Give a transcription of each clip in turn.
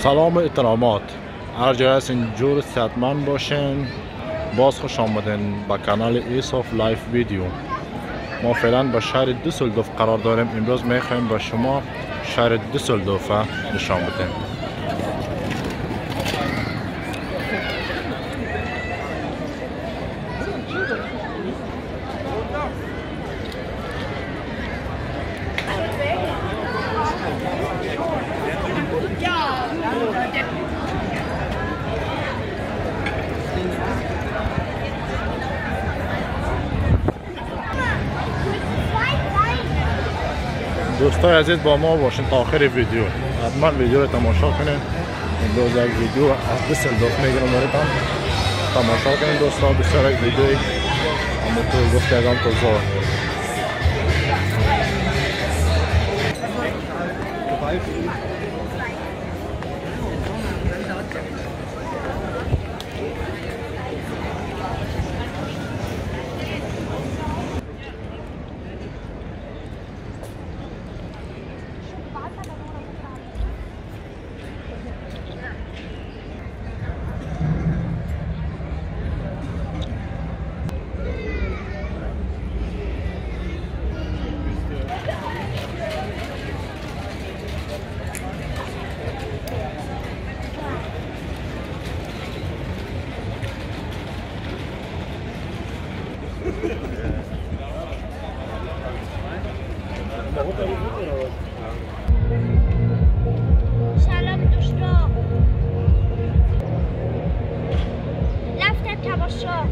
سلام و احترامات. هر جای هستین جور صحتمند باشین. باز خوش آمدین به کانال ایساف لایف ویدیو. ما فعلا به شهر دوسلدورف قرار داریم. امروز میخوایم به شما شهر دوسلدورف نشان بدیم. دوستای عزیز با ما باشین تا آخر ویدیو. حتما ویدیو رو تماشا کنین. امروز یک ویدیو از دوسلدورف میگیرم براتون. تماشا کنین دوستا. بسیار یک ویدیوی همونطور گفت کردم تو زار. سلام دوستا، رفتم تماشا.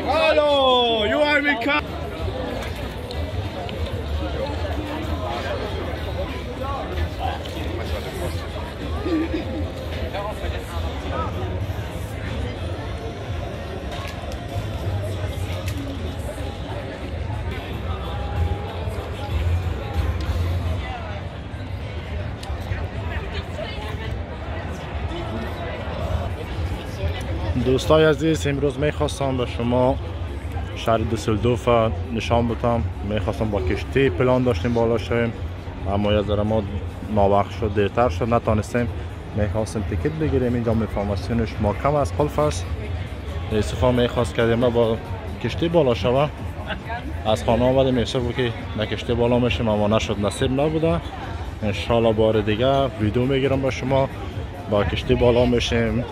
Hallo, Johan Mika. دوستای عزیز، امروز میخواستم به شما شهر دوسلدورف نشان بدم. میخواستم با کشتی پلان داشتیم بالا شویم، اما یه ذره ما ناوقت شد، دیرتر شد، نتانستیم. میخواستیم تیکت بگیریم، اینجا اینفورماسیونش ما کم از قلف است. یوسف میخواست کردیم با کشتی بالا شوه. از خانه آمدیم، یوسف بود که نه کشتی بالا میشیم، اما نشد، نصیب نبوده. انشالله بار دیگه ویدیو میگیرم با شما، با کشتی بالا میشیم،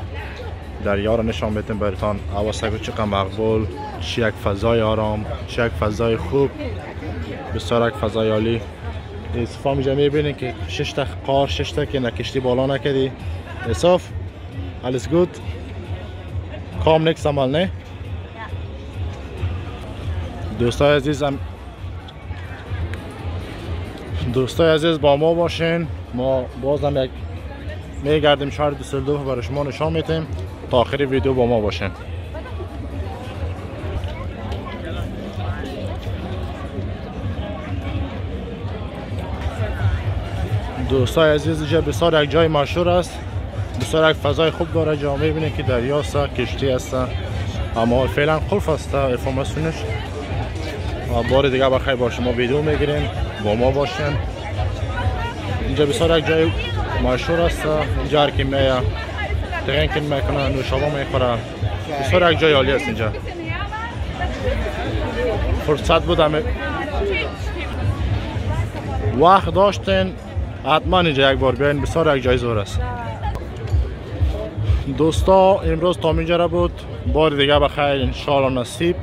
دریا رو نشان بدیم براتون. حواسک چقدر مقبول، چه یک فضای آرام، چه یک فضای خوب، بسیار یک فضای عالی. یوسف اینجا میبینید که 6 تا قار، 6 تا که کشتی بالا نکردی. یوسف alles gut؟ kaum nichts einmal نه؟ دوستای عزیزم، دوستای عزیز با ما باشین. ما بازم یک میگردیم شهر دوسلدورف برای شما نشان میدیم. تا آخر ویدیو با ما باشین. دوستای عزیز، اینجا بسیار یک جای مشهور است، بسیار یک فضای خوب داره. جا میبینید که دریا است، کشتی است، اما فعلا قلف است اینفورماسیونش. بار دیگه بخیر با شما ویدیو میگیریم، با ما باشین. اینجا بسیار یک جای مشهور است. اینجا هر کی میاد درینک میکنه، نوشابه میخوره. بسیار یک جای عالی است. اینجا فرصت بودم وقت داشتین حتما اینجا یک بار بیاین، بسیار یک جای زور است. دوستا امروز تا اینجا را بود، بار دیگه بخیر انشالله نصیب.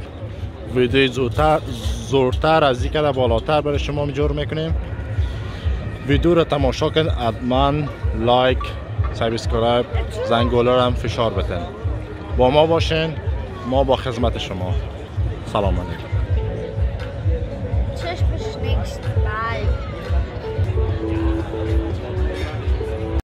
ویدیو زورتر از این که بالاتر برای شما جور میکنیم. ویدیو را تماشا کن، حتما لایک، سابسکرایب، زنگوله هم فشار بتن. با ما باشین، ما با خدمت شما. سلام علیکم. Tschüss, bis nächstes Mal.